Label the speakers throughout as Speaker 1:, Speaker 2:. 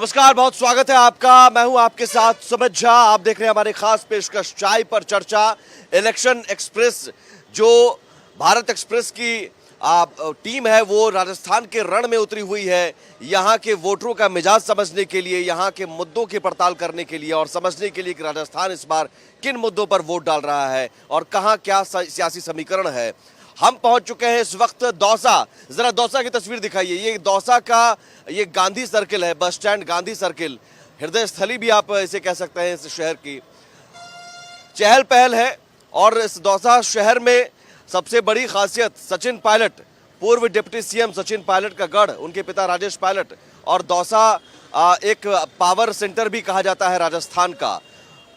Speaker 1: नमस्कार, बहुत स्वागत है आपका। मैं हूं आपके साथ सुमित झा। आप देख रहे हैं हमारी खास पेशकश चाय पर चर्चा। इलेक्शन एक्सप्रेस जो भारत एक्सप्रेस की टीम है वो राजस्थान के रण में उतरी हुई है, यहाँ के वोटरों का मिजाज समझने के लिए, यहाँ के मुद्दों की पड़ताल करने के लिए और समझने के लिए कि राजस्थान इस बार किन मुद्दों पर वोट डाल रहा है और कहाँ क्या सियासी समीकरण है। हम पहुंच चुके हैं इस वक्त दौसा। जरा दौसा की तस्वीर दिखाइए। ये दौसा का ये गांधी सर्किल है, बस स्टैंड गांधी सर्किल, हृदय स्थली भी आप इसे कह सकते हैं। इस शहर की चहल पहल है और इस दौसा शहर में सबसे बड़ी खासियत सचिन पायलट, पूर्व डिप्टी सीएम सचिन पायलट का गढ़, उनके पिता राजेश पायलट। और दौसा एक पावर सेंटर भी कहा जाता है राजस्थान का।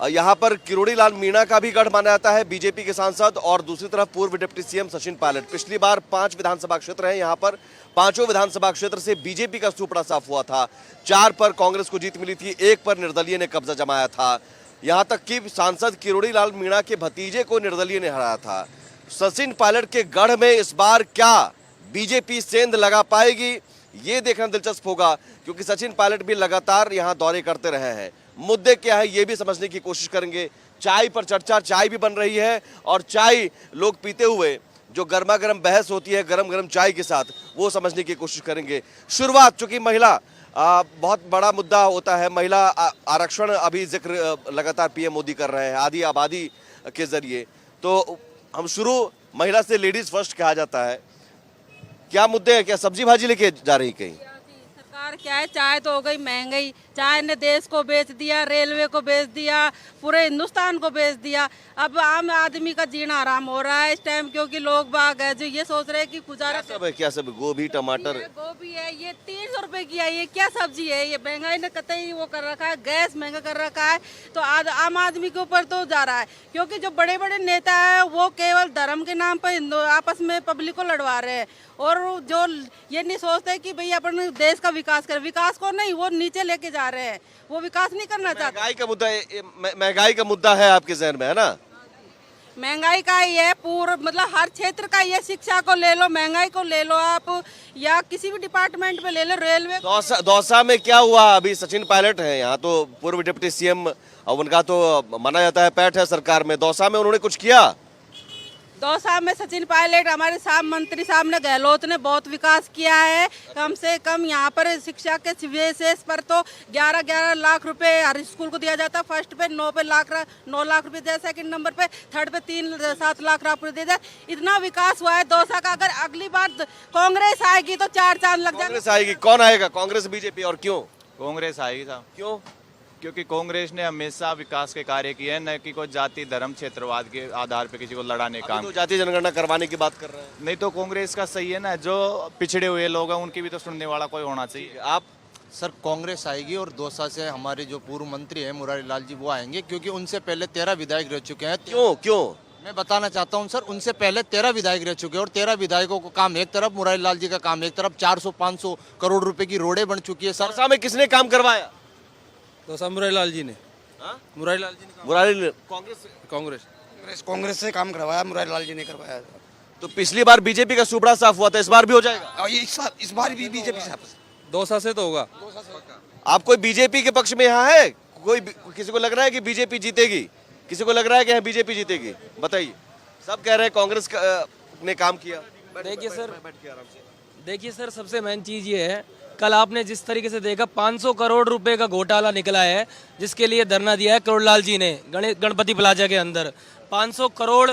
Speaker 1: यहाँ पर किरोड़ी लाल मीणा का भी गढ़ माना जाता है, बीजेपी के सांसद, और दूसरी तरफ पूर्व डिप्टी सीएम सचिन पायलट। पिछली बार 5 विधानसभा क्षेत्र हैं यहाँ पर, 5 विधानसभा क्षेत्र से बीजेपी का सुपड़ा साफ हुआ था। 4 पर कांग्रेस को जीत मिली थी, 1 पर निर्दलीय ने कब्जा जमाया था। यहाँ तक कि सांसद किरोड़ी लाल मीणा के भतीजे को निर्दलीय ने हराया था। सचिन पायलट के गढ़ में इस बार क्या बीजेपी सेंध लगा पाएगी, ये देखना दिलचस्प होगा, क्योंकि सचिन पायलट भी लगातार यहाँ दौरे करते रहे हैं। मुद्दे क्या है ये भी समझने की कोशिश करेंगे। चाय पर चर्चा, चाय भी बन रही है और चाय लोग पीते हुए जो गर्मा गर्म बहस होती है गरम गरम चाय के साथ, वो समझने की कोशिश करेंगे। शुरुआत, चूंकि महिला बहुत बड़ा मुद्दा होता है, महिला आरक्षण अभी जिक्र लगातार पीएम मोदी कर रहे हैं आधी आबादी के जरिए, तो हम शुरू महिला से, लेडीज फर्स्ट कहा जाता है। क्या मुद्दे हैं? क्या सब्जी भाजी लेके जा रही कहीं?
Speaker 2: सरकार क्या है, चाय तो हो गई महंगाई, चाय ने देश को बेच दिया, रेलवे को बेच दिया, पूरे हिंदुस्तान को बेच दिया। अब आम आदमी का जीना आराम हो रहा है इस टाइम, क्योंकि लोग बाग है जो ये सोच रहे हैं कि गुजारा
Speaker 1: क्या सब गोभी टमाटर
Speaker 2: गोभी है, ये 300 रुपए की है, ये क्या सब्जी है? ये महंगाई ने कतई वो कर रखा है, गैस महंगा कर रखा है, तो आम आदमी के ऊपर तो जा रहा है। क्योंकि जो बड़े बड़े नेता है वो केवल धर्म के नाम पर आपस में पब्लिक को लड़वा रहे हैं, और जो ये नहीं सोचते कि भाई अपन देश का विकास करें। विकास को नहीं, वो नीचे लेके जा रहे हैं, वो विकास नहीं करना चाहते।
Speaker 1: महंगाई का मुद्दा है आपके जहन में, है ना?
Speaker 2: महंगाई का ही है, पूरा मतलब हर क्षेत्र का ये, शिक्षा को ले लो, महंगाई को ले लो आप, या किसी भी डिपार्टमेंट में ले लो, रेलवे।
Speaker 1: दौसा में क्या हुआ? अभी सचिन पायलट है यहाँ, तो पूर्व डिप्टी सीएम, उनका तो माना जाता है पैठ है सरकार में। दौसा में उन्होंने कुछ किया?
Speaker 2: दौसा में सचिन पायलट, हमारे मंत्री साहब ने, गहलोत ने बहुत विकास किया है। कम से कम यहाँ पर शिक्षा के बेसिस पर तो 11-11 लाख रुपए हर स्कूल को दिया जाता है। फर्स्ट पे 9 लाख रुपए दिया, सेकंड नंबर पे, थर्ड पे 3-7 लाख रुपए दिया जाए। इतना विकास हुआ है दौसा का। अगर अगली बार कांग्रेस आएगी तो 4 चांद लग जाएंगे।
Speaker 1: कांग्रेस आएगी? कौन आएगा? कांग्रेस, बीजेपी? और क्यों
Speaker 3: कांग्रेस आएगी साहब?
Speaker 1: क्यों?
Speaker 3: क्योंकि कांग्रेस ने हमेशा विकास के कार्य किए हैं, न कि कोई जाति धर्म क्षेत्रवाद के आधार पर किसी को लड़ाने का काम।
Speaker 1: तो जाति जनगणना करवाने की बात कर रहे हैं।
Speaker 3: नहीं तो कांग्रेस का सही है ना, जो पिछड़े हुए लोग हैं उनकी भी तो सुनने वाला कोई होना चाहिए।
Speaker 1: आप?
Speaker 4: सर कांग्रेस आएगी, और दौसा से हमारे जो पूर्व मंत्री हैं मुरारी लाल जी, वो आएंगे, क्योंकि उनसे पहले 13 विधायक रह चुके हैं।
Speaker 1: क्यों?
Speaker 4: मैं बताना चाहता हूं सर, उनसे पहले 13 विधायक रह चुके हैं, और 13 विधायकों को काम एक तरफ, मुरारी लाल जी का काम एक तरफ। 400-500 करोड़ रुपए की रोडें बन चुकी है सर।
Speaker 1: दौसा में किसने काम करवाया?
Speaker 5: दौसा मुरारी लाल जी ने। मुरारी लाल जी
Speaker 1: ने
Speaker 5: कांग्रेस से काम करवाया, मुरारी लाल जी ने करवाया।
Speaker 1: तो पिछली बार बीजेपी का सुपड़ा साफ हुआ था, इस बार भी हो जाएगा?
Speaker 5: और इस बार भी बीजेपी से, दौसा से तो होगा।
Speaker 1: आप कोई बीजेपी के पक्ष में यहाँ है? कोई किसी को लग रहा है कि बीजेपी जीतेगी? किसी को लग रहा है कि बीजेपी जीतेगी? बताइए। सब कह रहे हैं कांग्रेस ने काम किया।
Speaker 6: देखिए सर, सबसे मेन चीज ये है, कल आपने जिस तरीके से देखा 500 करोड़ रुपए का घोटाला निकला है, जिसके लिए धरना दिया है करोड़ लाल जी ने गणपति प्लाजा के अंदर। 500 करोड़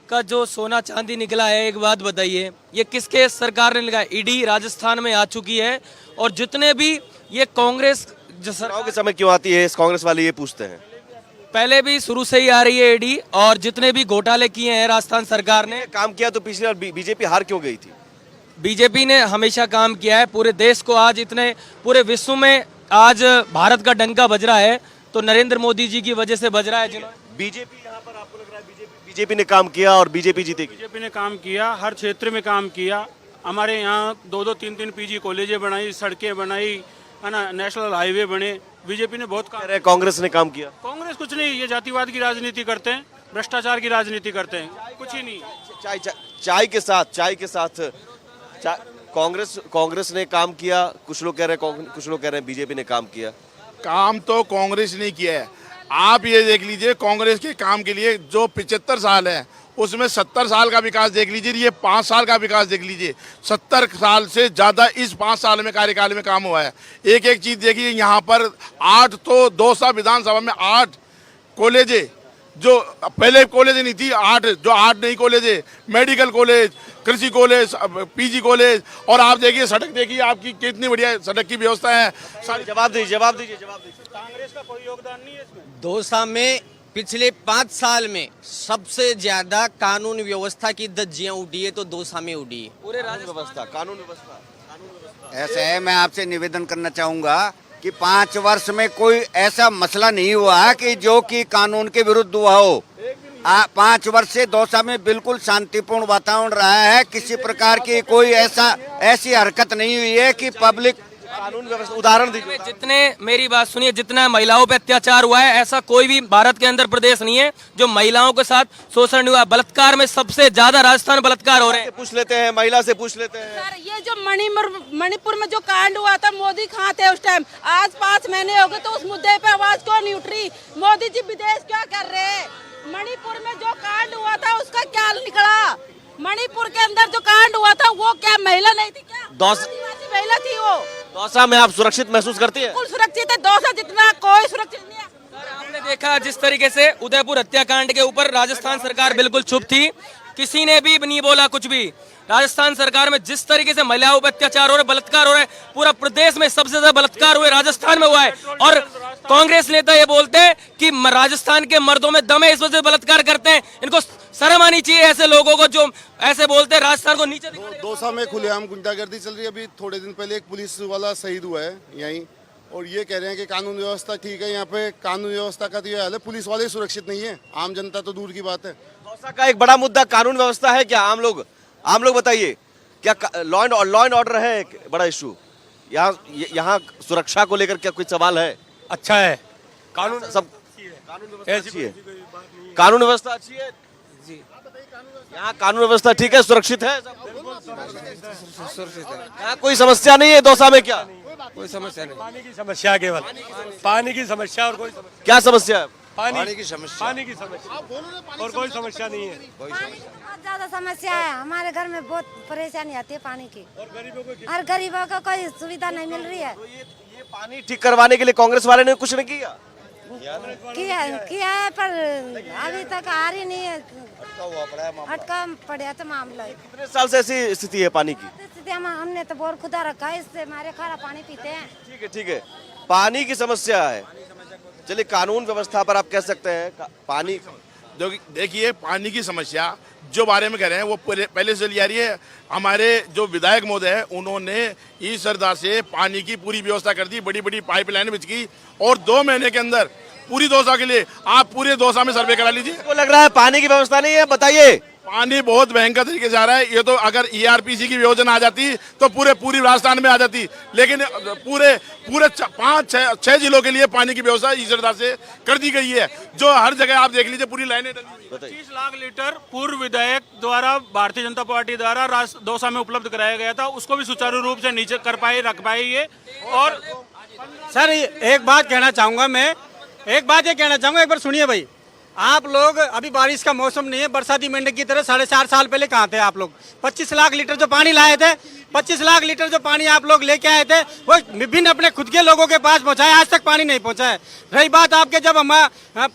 Speaker 6: का जो सोना चांदी निकला है, एक बात बताइए, ये किसके सरकार ने निकाला? ईडी राजस्थान में आ चुकी है, और जितने भी ये कांग्रेस जो
Speaker 1: चुनाव के समय क्यों आती है, इस कांग्रेस वाले ये पूछते हैं।
Speaker 6: पहले भी शुरू से ही आ रही है ईडी, और जितने भी घोटाले किए हैं राजस्थान सरकार ने
Speaker 1: काम किया, तो पिछली बार बीजेपी हार क्यों गई थी?
Speaker 6: बीजेपी ने हमेशा काम किया है। पूरे देश को आज, इतने पूरे विश्व में आज भारत का डंका बज रहा है, तो नरेंद्र मोदी जी की वजह से बज रहा है।
Speaker 1: बीजेपी यहाँ पर आपको लग रहा है बीजेपी ने काम किया और बीजेपी जीतेगी?
Speaker 7: बीजेपी ने काम किया, हर क्षेत्र में काम किया। हमारे यहाँ 2-2, 3-3 पीजी कॉलेजें बनाई, सड़कें बनाई, है ना, नेशनल हाईवे बने। बीजेपी ने बहुत काम।
Speaker 1: कांग्रेस ने काम किया?
Speaker 7: कांग्रेस कुछ नहीं, ये जातिवाद की राजनीति करते हैं, भ्रष्टाचार की राजनीति करते हैं, कुछ ही नहीं।
Speaker 1: चाय के साथ कांग्रेस ने काम किया, कुछ लोग कह रहे हैं, कुछ लोग कह रहे हैं बीजेपी ने काम किया।
Speaker 8: काम तो कांग्रेस ने किया है। आप ये देख लीजिए कांग्रेस के काम के लिए जो 75 साल है उसमें 70 साल का विकास देख लीजिए, ये 5 साल का विकास देख लीजिए। 70 साल से ज़्यादा इस 5 साल में कार्यकाल में काम हुआ है। एक एक चीज़ देखिए, यहाँ पर 8 तो दौसा विधानसभा में 8 कॉलेज, जो पहले कॉलेज नहीं थी, 8 नई कॉलेज है, मेडिकल कॉलेज, कृषि कॉलेज, पीजी कॉलेज। और आप देखिए सड़क देखिए आपकी कितनी बढ़िया सड़क की व्यवस्था है।
Speaker 1: जवाब दीजिए।
Speaker 7: कांग्रेस का कोई योगदान नहीं है इसमें।
Speaker 9: दौसा में पिछले 5 साल में सबसे ज्यादा कानून व्यवस्था की धज्जियां उड़ी है तो दौसा में उड़ी है।
Speaker 6: पूरे
Speaker 1: कानून व्यवस्था
Speaker 10: ऐसा है, मैं आपसे निवेदन करना चाहूँगा कि 5 वर्ष में कोई ऐसा मसला नहीं हुआ कि जो कि कानून के विरुद्ध हुआ हो। 5 वर्ष से दौसा में बिल्कुल शांतिपूर्ण वातावरण रहा है। किसी प्रकार की कोई ऐसी हरकत नहीं हुई है कि पब्लिक
Speaker 1: कानून व्यवस्था। उदाहरण दीजिए।
Speaker 6: जितने, मेरी बात सुनिए, जितना महिलाओं पे अत्याचार हुआ है ऐसा कोई भी भारत के अंदर प्रदेश नहीं है जो महिलाओं के साथ शोषण नहीं हुआ। बलात्कार में सबसे ज्यादा राजस्थान बलात्कार हो रहे हैं।
Speaker 1: पूछ लेते हैं, महिला से पूछ लेते हैं।
Speaker 2: सर ये जो मणिपुर में जो कांड हुआ था, मोदी कहाँ थे उस टाइम? आज 5 महीने हो गए तो उस मुद्दे पे आवाज क्यों नहीं उठ रही? मोदी जी विदेश क्या कर रहे हैं? मणिपुर में जो कांड हुआ था उसका क्या निकला? मणिपुर के अंदर जो कांड हुआ था वो क्या महिला नहीं थी क्या? आदिवासी महिला थी वो।
Speaker 1: दौसा में आप सुरक्षित महसूस करती हैं?
Speaker 2: बिल्कुल सुरक्षित है। दौसा जितना कोई सुरक्षित नहीं है।
Speaker 6: आपने देखा जिस तरीके से उदयपुर हत्याकांड के ऊपर राजस्थान सरकार बिल्कुल चुप थी, किसी ने भी नहीं बोला कुछ भी। राजस्थान सरकार में जिस तरीके से महिलाओं पर अत्याचार हो रहे, बलात्कार हो रहे, पूरा प्रदेश में सबसे ज्यादा बलात्कार हुए राजस्थान में हुआ है। और कांग्रेस नेता ये बोलते हैं कि राजस्थान के मर्दों में दम है, इस वजह से बलात्कार करते हैं। इनको शर्म आनी चाहिए ऐसे लोगों को जो ऐसे बोलते हैं राजस्थान को नीचे दिखाने का।
Speaker 11: दौसा में खुलेआम गुंडागर्दी चल रही है। अभी थोड़े दिन पहले एक पुलिस वाला शहीद हुआ है यहीं, और ये कह रहे हैं कि कानून व्यवस्था ठीक है। यहाँ पे कानून व्यवस्था का तो ये हाल है, पुलिस वाले सुरक्षित नहीं है, आम जनता तो दूर की बात है।
Speaker 1: दौसा का एक बड़ा मुद्दा कानून व्यवस्था है क्या? आम लोग बताइए, क्या लॉ एंड ऑर्डर है एक बड़ा इशू? यहाँ सुरक्षा को लेकर क्या कोई सवाल है?
Speaker 5: अच्छा है,
Speaker 1: कानून व्यवस्था अच्छी है। कानून व्यवस्था अच्छी है जी। यहाँ कानून व्यवस्था ठीक है, सुरक्षित है, यहाँ कोई समस्या नहीं है दौसा में? क्या
Speaker 5: कोई समस्या नहीं, पानी की समस्या केवल पानी की समस्या और कोई समस्या।
Speaker 1: क्या समस्या है?
Speaker 5: पानी की समस्या और कोई समस्या नहीं है।
Speaker 12: पानी की बहुत ज्यादा समस्या है। हमारे घर में बहुत परेशानी आती है पानी की, और गरीबों को कोई सुविधा नहीं मिल रही है।
Speaker 1: तो ये पानी ठीक करवाने के लिए कांग्रेस वाले ने कुछ नहीं किया
Speaker 12: है, पर अभी तक आ रही नहीं है, अटका पड़ा था मामला।
Speaker 1: कितने साल से ऐसी स्थिति है पानी की?
Speaker 12: स्थिति हमने तो बोर खुदा रखा है, इससे हमारे खारा पानी पीते हैं।
Speaker 1: ठीक है, पानी की समस्या है। चलिए, कानून व्यवस्था पर आप कह सकते हैं पानी।
Speaker 8: देखिए पानी की समस्या जो बारे में कह रहे हैं वो पहले से चली आ रही है। हमारे जो विधायक महोदय है उन्होंने इस सरदार से पानी की पूरी व्यवस्था कर दी, बड़ी बड़ी पाइपलाइन बिछ की, और 2 महीने के अंदर पूरी दौसा के लिए आप पूरे दौसा में सर्वे करा लीजिए।
Speaker 1: को लग रहा है पानी की व्यवस्था नहीं है? बताइए।
Speaker 8: पानी बहुत भयंकर तरीके से आ रहा है। ये तो अगर ERPC की योजना आ जाती तो पूरी राजस्थान में आ जाती, लेकिन पूरे 5-6 जिलों के लिए पानी की व्यवस्था इस सरदार से कर दी गई है, जो हर जगह आप देख लीजिए पूरी लाइनें डली हुई।
Speaker 7: 25 लाख लीटर पूर्व विधायक द्वारा भारतीय जनता पार्टी द्वारा दौसा में उपलब्ध कराया गया था, उसको भी सुचारू रूप से नीचे रख पाए ये। और
Speaker 5: सर एक बात कहना चाहूँगा मैं, एक बार सुनिए भाई। आप लोग अभी बारिश का मौसम नहीं है, बरसाती मेंढक की तरह 4.5 साल पहले कहाँ थे आप लोग? 25 लाख लीटर जो पानी लाए थे, 25 लाख लीटर जो पानी आप लोग लेके आए थे वो विभिन्न अपने खुद के लोगों के पास पहुंचाए, आज तक पानी नहीं पहुंचा है। रही बात आपके, जब हम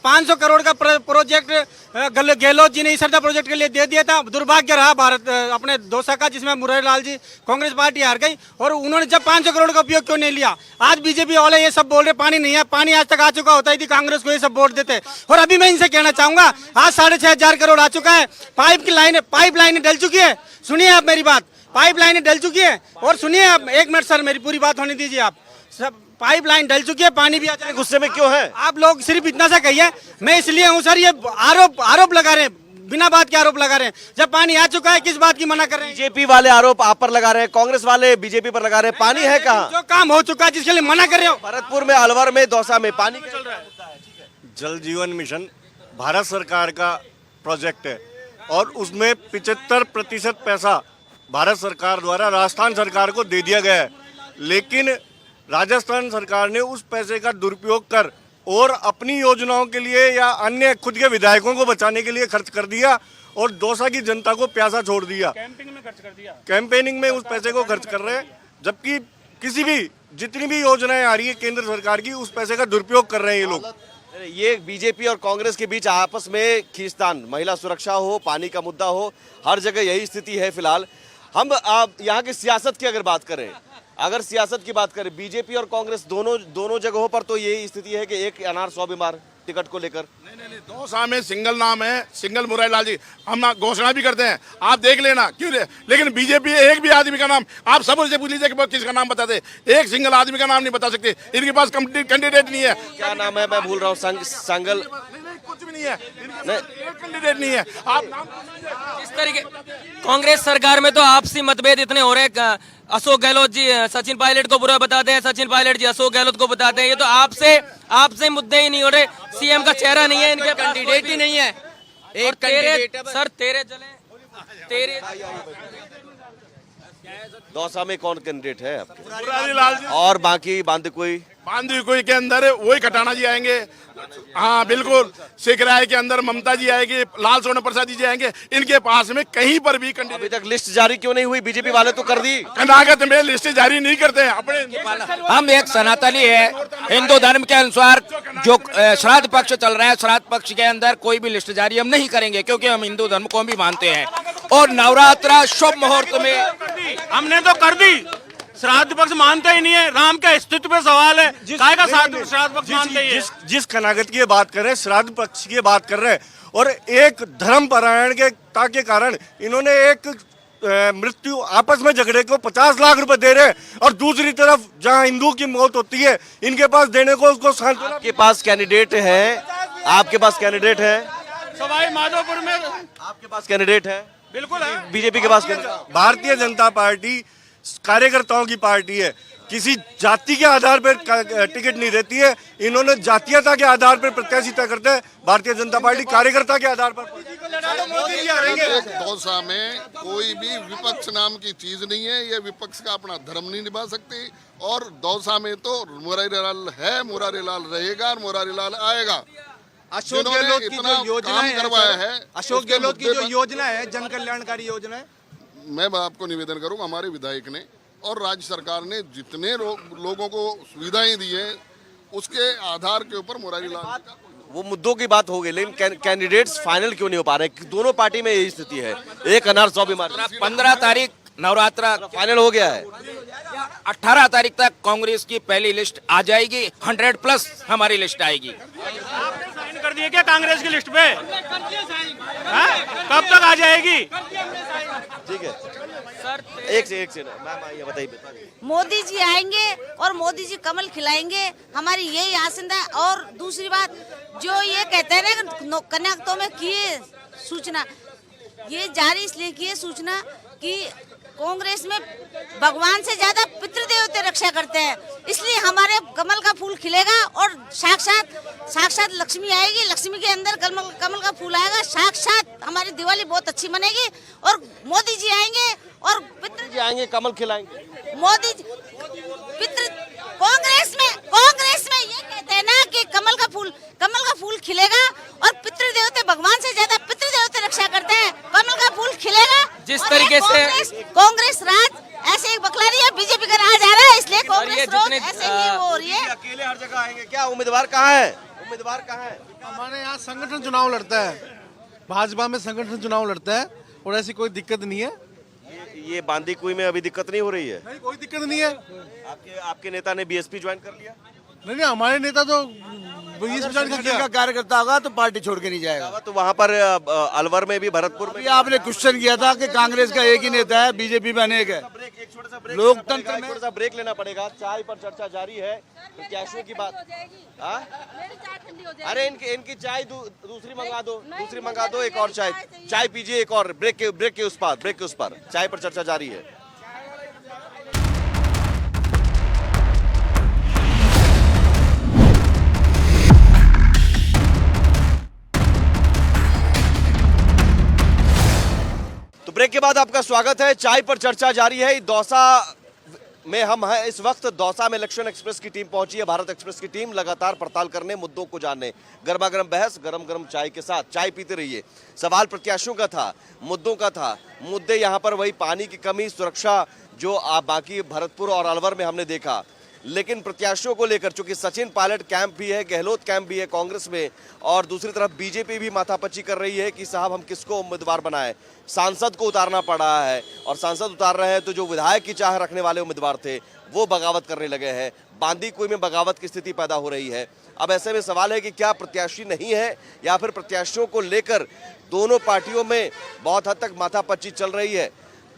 Speaker 5: 500 करोड़ का प्रोजेक्ट गहलोत जी ने इसरदा प्रोजेक्ट के लिए दे दिया था, दुर्भाग्य रहा भारत अपने दौसा का, जिसमें मुरारी लाल जी कांग्रेस पार्टी हार गई, और उन्होंने जब 500 करोड़ का उपयोग क्यों नहीं लिया? आज बीजेपी वाले ये सब बोल रहे पानी नहीं है, पानी आज तक आ चुका होता ही कांग्रेस को ये सब वोट देते। और अभी मैं इनसे कहना चाहूंगा, आज 6,500 करोड़ आ चुका है, पाइप लाइन डल चुकी है। सुनिए आप मेरी बात, पाइप लाइन डल चुकी है। और सुनिए आप, 1 मिनट सर, मेरी पूरी बात होने दीजिए आप। सब पाइप लाइन डल चुकी है, पानी भी आ जाएगा।
Speaker 1: गुस्से में क्यों है
Speaker 5: आप लोग? सिर्फ इतना सा कहिए। मैं इसलिए हूँ सर, ये आरोप लगा रहे हैं, बिना बात के आरोप लगा रहे हैं। जब पानी आ चुका है किस बात की मना कर रहे हैं?
Speaker 1: बीजेपी वाले आरोप आप पर लगा रहे हैं, कांग्रेस वाले बीजेपी पर लगा रहे हैं। पानी है कहाँ?
Speaker 5: जो काम हो चुका है जिसके लिए मना कर रहे हो।
Speaker 1: भरतपुर में, अलवर में, दौसा में पानी चल रहा है।
Speaker 11: जल जीवन मिशन भारत सरकार का प्रोजेक्ट है, और उसमें 75% पैसा
Speaker 13: भारत सरकार द्वारा राजस्थान सरकार को दे दिया गया है, लेकिन राजस्थान सरकार ने उस पैसे का दुरुपयोग कर और अपनी योजनाओं के लिए या अन्य खुद के विधायकों को बचाने के लिए खर्च कर दिया और दौसा की जनता को प्यासा छोड़ दिया।
Speaker 7: कैंपिंग में खर्च कर दिया।
Speaker 13: कैंपेनिंग में उस पैसे को खर्च कर रहे हैं, जबकि किसी भी जितनी भी योजनाएं आ रही है केंद्र सरकार की, उस पैसे का दुरुपयोग कर रहे हैं ये लोग।
Speaker 1: ये बीजेपी और कांग्रेस के बीच आपस में खींचतान, महिला सुरक्षा हो, पानी का मुद्दा हो, हर जगह यही स्थिति है फिलहाल। हम यहाँ की सियासत की अगर बात करें, बीजेपी और कांग्रेस दोनों जगहों पर तो यही स्थिति है कि एक अनार 100 बीमार टिकट को लेकर।
Speaker 8: नहीं, दौसा में सिंगल नाम है, सिंगल मुरारी लाल जी, हम घोषणा भी करते हैं, आप देख लेना क्यों नहीं? लेकिन बीजेपी एक भी आदमी का नाम, आप सब से पूछ लीजिए कि किसका नाम बताते, एक सिंगल आदमी का नाम नहीं बता सकते। इनके पास कैंडिडेट नहीं है।
Speaker 1: क्या नाम है? मैं भूल रहा हूँ। संगल
Speaker 8: कुछ भी नहीं है, कैंडिडेट नहीं है। आप
Speaker 6: इस तरीके कांग्रेस सरकार में तो आपसी मतभेद इतने हो रहे हैं। अशोक गहलोत जी सचिन पायलट को बुरा बताते हैं, सचिन पायलट जी अशोक गहलोत को बताते हैं। ये तो आपसे मुद्दे ही नहीं हो रहे। सीएम का चेहरा नहीं है, इनके
Speaker 9: कैंडिडेट ही नहीं है। एक कैंडिडेट
Speaker 6: सर तेरे
Speaker 1: दौसा में कौन कैंडिडेट है आपके?
Speaker 8: मुरारी लाल जी
Speaker 1: और बाकी बांदीकुई
Speaker 8: के अंदर वही कटाना जी आएंगे। हाँ बिल्कुल, सिकराय के अंदर ममता जी आएगी, लाल सोना प्रसाद जी आएंगे। इनके पास में कहीं पर भी
Speaker 1: अभी तक लिस्ट जारी क्यों नहीं हुई? बीजेपी वाले तो कर दी।
Speaker 8: कनागत में लिस्ट जारी नहीं करते हैं अपने।
Speaker 14: हम एक सनातनी है, हिंदू धर्म के अनुसार जो श्राद्ध पक्ष चल रहा है, श्राद्ध पक्ष के अंदर कोई भी लिस्ट जारी हम नहीं करेंगे, क्योंकि हम हिंदू धर्म को भी मानते हैं। और नवरात्रा शुभ मुहूर्त में
Speaker 7: हमने तो कर दी। श्राद्ध पक्ष मानते ही नहीं है, राम के अस्तित्व पे सवाल है। काय का श्राद्ध पक्ष मानते ही है?
Speaker 13: जिस कनागत की बात कर रहे हैं, श्राद्ध पक्ष की बात कर रहे हैं, और एक धर्म परायणता के कारण इन्होंने एक मृत्यु आपस में झगड़े को 50 लाख रुपए दे रहे हैं, और दूसरी तरफ जहां हिंदू की मौत होती है इनके पास देने को उसको सांत्वना।
Speaker 1: आपके पास कैंडिडेट है?
Speaker 7: सवाई माधोपुर में
Speaker 1: आपके पास कैंडिडेट है?
Speaker 7: बिल्कुल है।
Speaker 1: बीजेपी के पास
Speaker 13: भारतीय जनता पार्टी कार्यकर्ताओं की पार्टी है, किसी जाति के आधार पर टिकट नहीं देती है। इन्होंने जातीयता के आधार पर प्रत्याशी तय करते हैं, भारतीय जनता पार्टी कार्यकर्ता के आधार पर।
Speaker 11: दौसा में कोई भी विपक्ष नाम की चीज नहीं है, ये विपक्ष का अपना धर्म नहीं निभा सकती। और दौसा में तो मुरारी लाल है, मुरारी लाल रहेगा और मुरारी लाल आएगा।
Speaker 4: अशोक गहलोत की जो योजना
Speaker 11: है,
Speaker 4: अशोक गहलोत की जो योजना है, जन कल्याणकारी योजना है,
Speaker 11: मैं आपको निवेदन करूंगा, हमारे विधायक ने और राज्य सरकार ने जितने लोगों को सुविधाएं दी हैं, उसके आधार के ऊपर मुरारी लाल
Speaker 1: वो मुद्दों की बात हो गई, लेकिन कैंडिडेट्स फाइनल क्यों नहीं हो पा रहे? दोनों पार्टी में यही स्थिति है, एक अनार 100 बीमार।
Speaker 14: 15 तारीख नवरात्रा
Speaker 1: फाइनल हो गया है।
Speaker 14: 18 तारीख तक कांग्रेस की पहली लिस्ट आ जाएगी, 100+ हमारी लिस्ट आएगी।
Speaker 7: साइन कर दिए क्या कांग्रेस की लिस्ट पे? कब तक आ जाएगी?
Speaker 1: ठीक है सर, एक से मैम ये बताइए।
Speaker 12: मोदी जी आएंगे और मोदी जी कमल खिलाएंगे, हमारी यही आशंका है। और दूसरी बात, जो ये कहते हैं ना कन्याक्तों में किए सूचना, ये जारी इसलिए किए सूचना कि कांग्रेस में भगवान से ज्यादा पितृदेवते रक्षा करते हैं, इसलिए हमारे कमल का फूल खिलेगा और साक्षात लक्ष्मी आएगी। लक्ष्मी के अंदर कमल का फूल आएगा, साक्षात हमारी दिवाली बहुत अच्छी बनेगी। और मोदी जी आएंगे और पितृ
Speaker 1: जी आएंगे, कमल खिलाएंगे।
Speaker 12: मोदी पितृ कांग्रेस में ये कहते हैं ना कि कमल का फूल खिलेगा और पितृदेवते भगवान से ज्यादा पितृदेवते रक्षा करते हैं, कमल का फूल खिलेगा।
Speaker 6: जिस तरीके से
Speaker 12: कांग्रेस राज ऐसे एक बकला रही है, बीजेपी का राज आ रहा है, इसलिए कांग्रेस रोज ऐसे ही हो रही है।
Speaker 1: अकेले हर जगह आएंगे क्या? उम्मीदवार कहाँ है?
Speaker 4: हमारे यहाँ संगठन चुनाव लड़ता है, भाजपा में संगठन चुनाव लड़ता है और ऐसी कोई दिक्कत नहीं है।
Speaker 1: ये बांदीकुई में अभी दिक्कत नहीं हो रही है?
Speaker 4: नहीं, कोई दिक्कत नहीं है।
Speaker 1: आपके नेता ने बीएसपी ज्वाइन कर लिया?
Speaker 4: नहीं, हमारे नेता तो
Speaker 10: का कार्यकर्ता होगा तो पार्टी छोड़ के नहीं जाएगा।
Speaker 1: तो वहाँ पर अलवर में भी, भरतपुर में
Speaker 10: आपने क्वेश्चन किया था कि कांग्रेस का एक ही नेता है, बीजेपी में अनेक है। लोकतंत्र में
Speaker 1: थोड़ा सा ब्रेक लेना पड़ेगा। चाय पर चर्चा जारी है, प्रत्याशियों की बात। अरे इनकी चाय दूसरी मंगा दो, एक और चाय पीजिए, एक और ब्रेक के उस पार चाय पर चर्चा जारी है। ब्रेक के बाद आपका स्वागत है। चाय पर चर्चा जारी है। दौसा में हम हैं इस वक्त। दौसा में इलेक्शन एक्सप्रेस की टीम पहुंची है। भारत एक्सप्रेस की टीम लगातार पड़ताल करने, मुद्दों को जानने। गर्मा गर्म बहस, गरम गरम चाय के साथ। चाय पीते रहिए। सवाल प्रत्याशियों का था, मुद्दों का था। मुद्दे यहाँ पर वही पानी की कमी, सुरक्षा, जो बाकी भरतपुर और अलवर में हमने देखा। लेकिन प्रत्याशियों को लेकर, चूंकि सचिन पायलट कैंप भी है, गहलोत कैंप भी है कांग्रेस में, और दूसरी तरफ बीजेपी भी माथापच्ची कर रही है कि साहब हम किसको उम्मीदवार बनाएं। सांसद को उतारना पड़ रहा है, और सांसद उतार रहे हैं तो जो विधायक की चाह रखने वाले उम्मीदवार थे वो बगावत करने लगे हैं। बांदी कुई में बगावत की स्थिति पैदा हो रही है। अब ऐसे में सवाल है कि क्या प्रत्याशी नहीं है, या फिर प्रत्याशियों को लेकर दोनों पार्टियों में बहुत हद तक माथापच्ची चल रही है।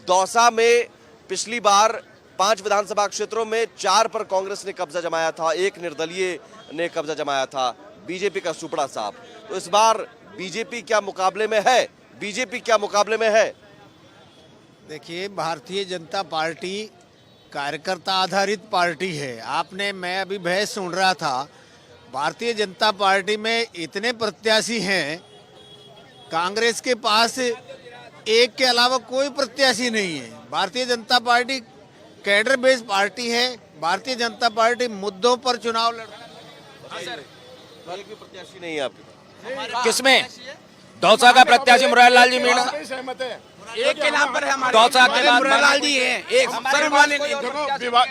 Speaker 1: दौसा में पिछली बार 5 विधानसभा क्षेत्रों में 4 पर कांग्रेस ने कब्जा जमाया था, 1 निर्दलीय ने कब्जा जमाया था, बीजेपी का सुपड़ा साहब। तो इस बार बीजेपी क्या मुकाबले में है? बीजेपी क्या मुकाबले में है?
Speaker 4: देखिए, भारतीय जनता पार्टी कार्यकर्ता आधारित पार्टी है। मैं अभी बहस सुन रहा था, भारतीय जनता पार्टी में इतने प्रत्याशी हैं, कांग्रेस के पास एक के अलावा कोई प्रत्याशी नहीं है। Bharatiya Janata party cadre based party है। भारतीय जनता पार्टी मुद्दों पर चुनाव लड़ती है।
Speaker 1: एक भी प्रत्याशी नहीं है आपके?
Speaker 14: किसमें? दौसा का प्रत्याशी मुरारी लाल जी मीणा
Speaker 8: सहमत है।
Speaker 14: एक के नाम पर है हमारे। दौसा के बाद मुरारी लाल जी हैं। एक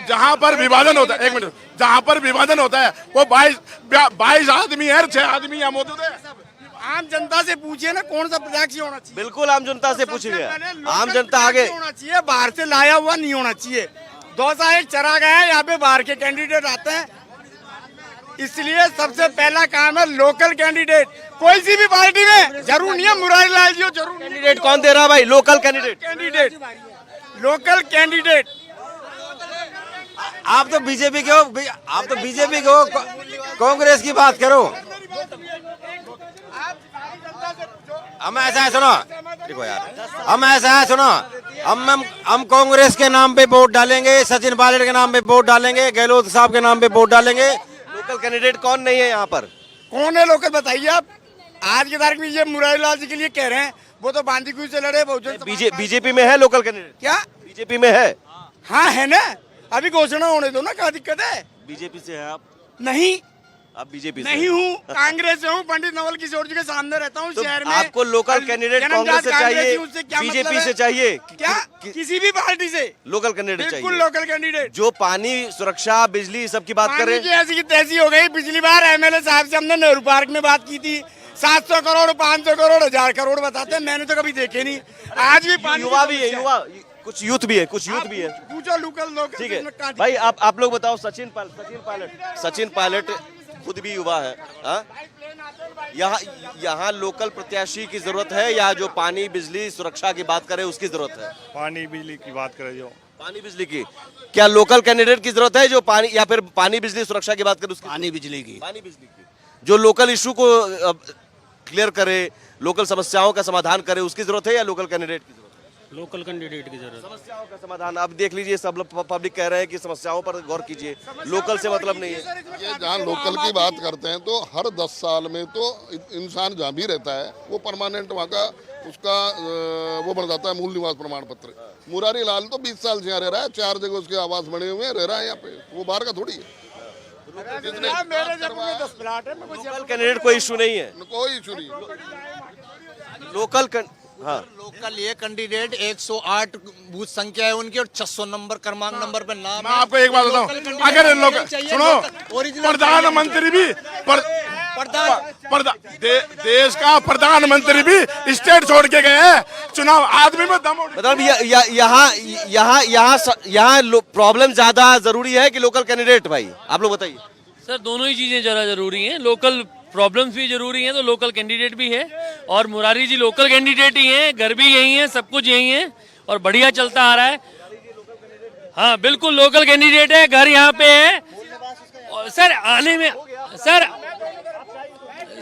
Speaker 8: जहाँ पर विभाजन होता है, एक मिनट, जहाँ पर विभाजन होता है वो 22 आदमी है, 6 आदमी यहाँ मौजूद है।
Speaker 4: आम जनता से पूछिए ना कौन सा प्रत्याशी होना चाहिए।
Speaker 1: बिल्कुल आम जनता से पूछेंगे। आम जनता आगे
Speaker 4: होना चाहिए, बाहर से लाया हुआ नहीं होना चाहिए। दौसा एक चरा गया है, यहाँ पे बाहर के कैंडिडेट आते हैं, इसलिए सबसे पहला काम है लोकल कैंडिडेट। कोई सी भी पार्टी में जरूर नहीं है मुरारी लाल जी हो, जरूर
Speaker 1: कैंडिडेट कौन दे रहा है भाई? Local candidate.
Speaker 4: Local candidate.
Speaker 5: आप तो बीजेपी के हो, आप तो बीजेपी के हो, कांग्रेस की बात करो। हम ऐसा है, सुनो देखो यार, हम ऐसा है, सुनो, हम कांग्रेस के नाम पे वोट डालेंगे, सचिन पायलट के नाम पे वोट डालेंगे, गहलोत साहब के नाम पे वोट डालेंगे।
Speaker 1: लोकल कैंडिडेट कौन नहीं है यहाँ पर?
Speaker 4: कौन है लोकल बताइए आप। आज की तारीख में ये मुरारी लाल जी के लिए कह रहे हैं, वो तो बांदी कुई से लड़े।
Speaker 1: बीजेपी में है लोकल कैंडिडेट?
Speaker 4: क्या
Speaker 1: बीजेपी में है?
Speaker 4: हाँ है ना, अभी घोषणा होने दो ना, क्या दिक्कत है?
Speaker 1: बीजेपी से है आप?
Speaker 4: नहीं,
Speaker 1: आप बीजेपी से
Speaker 4: नहीं हूँ, कांग्रेस से हूँ। पंडित नवल किशोर जी के सामने रहता हूँ
Speaker 1: तो
Speaker 4: शहर में।
Speaker 1: आपको लोकल कैंडिडेट कांग्रेस से चाहिए, बीजेपी से चाहिए?
Speaker 4: क्या किसी भी पार्टी से
Speaker 1: लोकल कैंडिडेट चाहिए?
Speaker 4: बिल्कुल लोकल कैंडिडेट।
Speaker 1: जो पानी, सुरक्षा, बिजली सबकी बात करें।
Speaker 4: ऐसी की तैसी हो गई। पिछली बार एमएलए साहब से हमने नेहरू पार्क में बात की थी, 700 करोड़, 500 करोड़, 1000 करोड़ बताते हैं, मैंने तो कभी देखे नहीं। आज भी पानी,
Speaker 1: युवा भी है, युवा कुछ यूथ भी है, कुछ यूथ भी है।
Speaker 4: पूछो लोकल लोग।
Speaker 1: ठीक है भाई, आप लोग बताओ। सचिन पायलट खुद भी युवा है। यहाँ लोकल प्रत्याशी की जरूरत है, या जो पानी, बिजली, सुरक्षा की बात करे उसकी जरूरत है?
Speaker 13: पानी बिजली की बात करें, जो
Speaker 1: पानी बिजली की, क्या लोकल कैंडिडेट की जरूरत है जो पानी, या फिर पानी बिजली सुरक्षा की बात करे उसकी?
Speaker 4: पानी बिजली की।
Speaker 1: पानी बिजली की, जो लोकल इशू को क्लियर करे, लोकल समस्याओं का समाधान करे, उसकी जरूरत है, या लोकल कैंडिडेट की जरूरत है?
Speaker 5: लोकल कैंडिडेट की जरूरत।
Speaker 1: समस्याओं का समाधान अब देख लीजिए, सब पब्लिक कह रहे हैं कि समस्याओं पर गौर कीजिए, लोकल से मतलब नहीं है।
Speaker 11: ये जहाँ लोकल की बात करते हैं तो हर 10 साल में तो इंसान जहाँ भी रहता है वो परमानेंट वहाँ का उसका वो बन जाता है मूल निवास प्रमाण पत्र। मुरारी लाल तो 20 साल से यहाँ रह रहा है, 4 जगह उसके आवास बने हुए हैं, रह रहा है यहाँ पे, वो बाहर का थोड़ी है।
Speaker 1: लोकल कैंडिडेट कोई इशू नहीं है?
Speaker 11: कोई इशू नहीं।
Speaker 4: लोकल ये कैंडिडेट 108 बूथ संख्या है उनकी, और 600 नंबर क्रमांक नंबर पे नाम।
Speaker 8: मैं आपको एक बात बताऊं, अगर इन लोग सुनो, प्रधानमंत्री भी देश का प्रधानमंत्री भी स्टेट छोड़ के गए हैं, चुनाव आदमी में दम।
Speaker 1: मतलब यहाँ प्रॉब्लम ज्यादा जरूरी है कि लोकल कैंडिडेट? भाई आप लोग बताइए।
Speaker 6: सर दोनों ही चीजें जरा जरूरी हैं। लोकल प्रॉब्लम्स भी जरूरी हैं, तो लोकल कैंडिडेट भी है, और मुरारी जी लोकल कैंडिडेट ही हैं, घर भी यही है, सब कुछ यही है, और बढ़िया चलता आ रहा है। हाँ बिल्कुल लोकल कैंडिडेट है, घर यहाँ पे है। और सर आने में,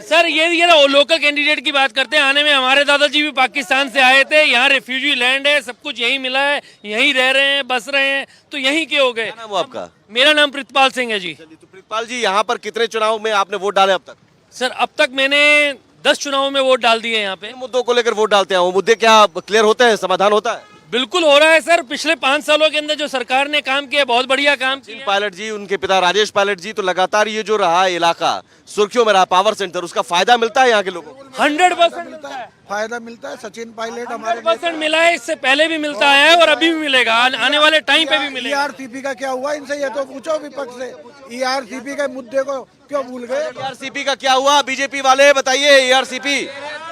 Speaker 6: सर ये लोकल कैंडिडेट की बात करते हैं। आने में हमारे दादाजी भी पाकिस्तान से आए थे, यहाँ रेफ्यूजी लैंड है, सब कुछ यहीं मिला है, यहीं रह रहे हैं, बस रहे हैं, तो यहीं के हो गए।
Speaker 1: क्या नाम वो आपका?
Speaker 6: मेरा नाम प्रितपाल सिंह है जी।
Speaker 1: तो प्रितपाल जी, यहाँ पर कितने चुनाव में आपने वोट डाले अब तक?
Speaker 6: सर अब तक मैंने 10 चुनावों में वोट डाल दिए यहाँ पे।
Speaker 1: मुद्दों को लेकर वोट डालते हैं, वो मुद्दे क्या क्लियर होते हैं, समाधान होता है?
Speaker 6: बिल्कुल हो रहा है सर। पिछले 5 सालों के अंदर जो सरकार ने काम किया, बहुत बढ़िया काम किया।
Speaker 1: पायलट जी, उनके पिता राजेश पायलट जी, तो लगातार ये जो रहा इलाका सुर्खियों में रहा, पावर सेंटर, उसका फायदा मिलता है यहाँ के लोगों को?
Speaker 6: 100% मिलता है,
Speaker 5: फायदा मिलता है। सचिन पायलट हमारे
Speaker 6: 100% मिला है, इससे पहले भी मिलता है और अभी भी मिलेगा, आने वाले टाइम पे भी मिलेगा।
Speaker 5: ईआरसीपी का क्या हुआ इनसे, ये तो पूछो विपक्ष से। ईआरसीपी के मुद्दे को क्यों भूल गए?
Speaker 1: ईआरसीपी का क्या हुआ? बीजेपी वाले बताइए, ईआरसीपी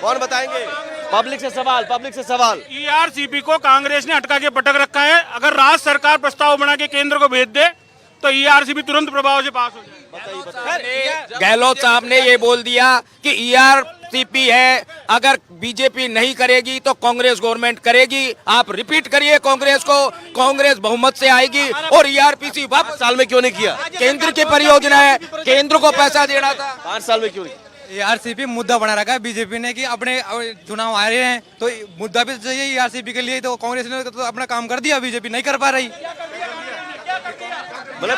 Speaker 1: कौन बताएंगे? पब्लिक से सवाल, पब्लिक से सवाल।
Speaker 7: ईआरसीपी को कांग्रेस ने अटका के पटक रखा है। अगर राज्य सरकार प्रस्ताव बना के केंद्र को भेज दे तो ईआरसीपी तुरंत प्रभाव से पास हो जाए।
Speaker 14: गहलोत साहब ने ये बोल दिया कि ईआरसीपी है, अगर बीजेपी नहीं करेगी तो कांग्रेस गवर्नमेंट करेगी। आप रिपीट करिए कांग्रेस को, कांग्रेस बहुमत से आएगी। और ईआरपीसी वापस
Speaker 1: साल में क्यों नहीं किया?
Speaker 14: केंद्र की परियोजना है, केंद्र को पैसा देना था।
Speaker 1: 5 साल में क्यों नहीं?
Speaker 5: ईआरसीपी मुद्दा बना रखा है बीजेपी ने कि अपने चुनाव आ रहे हैं तो मुद्दा भी चाहिए ईआरसीपी के लिए। तो कांग्रेस ने तो अपना काम कर दिया, बीजेपी नहीं कर पा रही।
Speaker 1: मतलब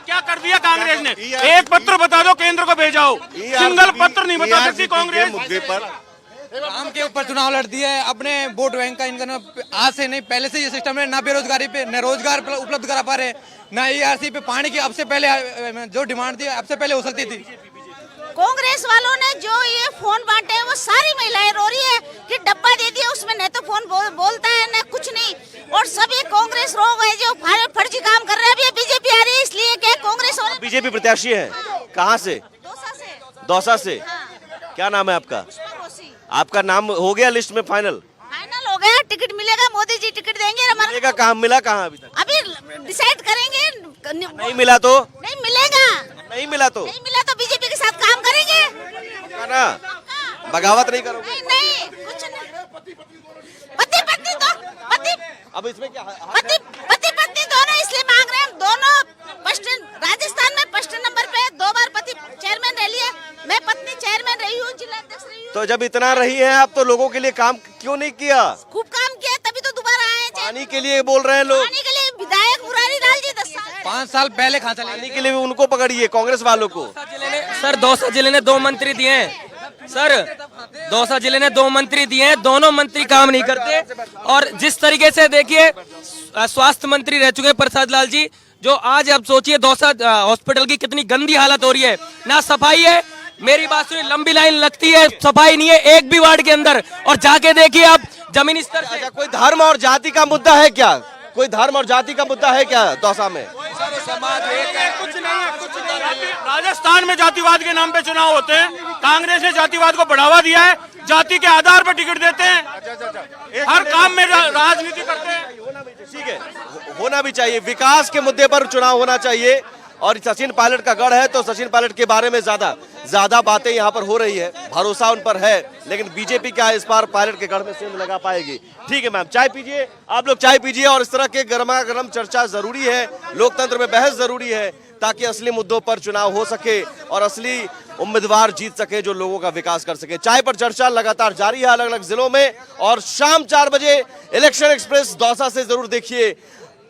Speaker 7: क्या कर दिया कांग्रेस ने? एक पत्र बता दो केंद्र को भेजाओ, सिंगल पत्र नहीं बता सकती कांग्रेस।
Speaker 1: मुद्दे पर
Speaker 5: काम के ऊपर चुनाव लड़ती है, अपने वोट बैंक का इनका आज से नहीं, पहले से ये सिस्टम है। ना बेरोजगारी पे न रोजगार उपलब्ध करा पा रहे, ना ईआरसी पे पानी की अब से पहले जो डिमांड थी अब से पहले हो सकती थी।
Speaker 12: कांग्रेस वालों ने जो ये फोन बांटे हैं वो सारी महिलाएं रो रही है कि डब्बा दे दिया, उसमें न तो फोन बोलता है न कुछ नहीं। और सभी कांग्रेस लोग हैं जो फर्जी काम कर रहे हैं। अभी बीजेपी आ रही है इसलिए क्या कांग्रेस वाले
Speaker 1: बीजेपी प्रत्याशी है कहाँ से? दौसा से। क्या नाम है आपका? आपका नाम हो गया लिस्ट में फाइनल?
Speaker 12: फाइनल हो गया, टिकट मिलेगा, मोदी जी टिकट देंगे।
Speaker 1: मिलेगा? कहाँ मिला? कहाँ अभी तक?
Speaker 12: अभी डिसाइड करेंगे।
Speaker 1: नहीं मिला तो?
Speaker 12: नहीं मिलेगा।
Speaker 1: नहीं मिला तो?
Speaker 12: नहीं मिला तो बीजेपी के साथ काम करेंगे
Speaker 1: ना, बगावत नहीं करोगे?
Speaker 12: नहीं कुछ नहीं। पति पत्नी तो पति,
Speaker 1: अब इसमें क्या?
Speaker 12: पति पत्नी दोनों इसलिए मांग रहे हैं। दोनों राजस्थान में फर्स्ट नंबर पे 2 बार पति चेयरमैन रह लिया, मैं पत्नी चेयरमैन रही हूँ, जिला अध्यक्ष रही हूँ।
Speaker 1: तो जब इतना रही है आप, तो लोगों के लिए काम क्यों नहीं किया?
Speaker 12: खूब काम किया, तभी तो दोबारा आए।
Speaker 1: पानी के लिए बोल रहे हैं लोग।
Speaker 12: पानी के लिए विधायक मुरारी लाल जी 10 साल
Speaker 5: 5 साल पहले खाता
Speaker 1: पानी के लिए भी उनको पकड़िए, कांग्रेस वालों को।
Speaker 6: सर दौसा जिले ने 2 मंत्री दिए हैं। सर दौसा जिले ने 2 मंत्री दिए हैं, दोनों मंत्री काम नहीं करते। और जिस तरीके से देखिए स्वास्थ्य मंत्री रह चुके हैं प्रसाद लाल जी, जो आज अब सोचिए दौसा हॉस्पिटल की कितनी गंदी हालत हो रही है। ना सफाई है, मेरी बात सुनिए, लंबी लाइन लगती है, सफाई नहीं है एक भी वार्ड के अंदर। और जाके देखिए आप जमीनी स्तर से।
Speaker 1: अच्छा, कोई धर्म और जाति का मुद्दा है क्या? कोई धर्म और जाति का मुद्दा है क्या दौसा में?
Speaker 7: कुछ नहीं है, कुछ नहीं है। राजस्थान में जातिवाद के नाम पे चुनाव होते हैं। कांग्रेस ने जातिवाद को बढ़ावा दिया है, जाति के आधार पर टिकट देते हैं, हर काम में राजनीति करते हैं।
Speaker 1: ठीक है, होना भी चाहिए, विकास के मुद्दे पर चुनाव होना चाहिए। और सचिन पायलट का गढ़ है, तो सचिन पायलट के बारे में ज्यादा बातें यहाँ पर हो रही है, भरोसा उन पर है। लेकिन बीजेपी क्या इस बार पायलट के गढ़ में सेंध लगा पाएगी? ठीक है मैम, चाय पीजिए, आप लोग चाय पीजिए। और इस तरह के गर्मा गर्म चर्चा जरूरी है, लोकतंत्र में बहस जरूरी है, ताकि असली मुद्दों पर चुनाव हो सके और असली उम्मीदवार जीत सके जो लोगों का विकास कर सके। चाय पर चर्चा लगातार जारी है अलग अलग जिलों में। और शाम 4 बजे इलेक्शन एक्सप्रेस दौसा से जरूर देखिए।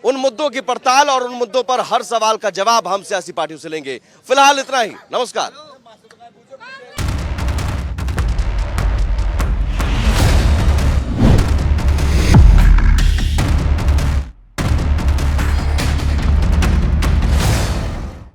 Speaker 1: उन मुद्दों की पड़ताल और उन मुद्दों पर हर सवाल का जवाब हम सियासी पार्टियों से लेंगे। फिलहाल इतना ही, नमस्कार।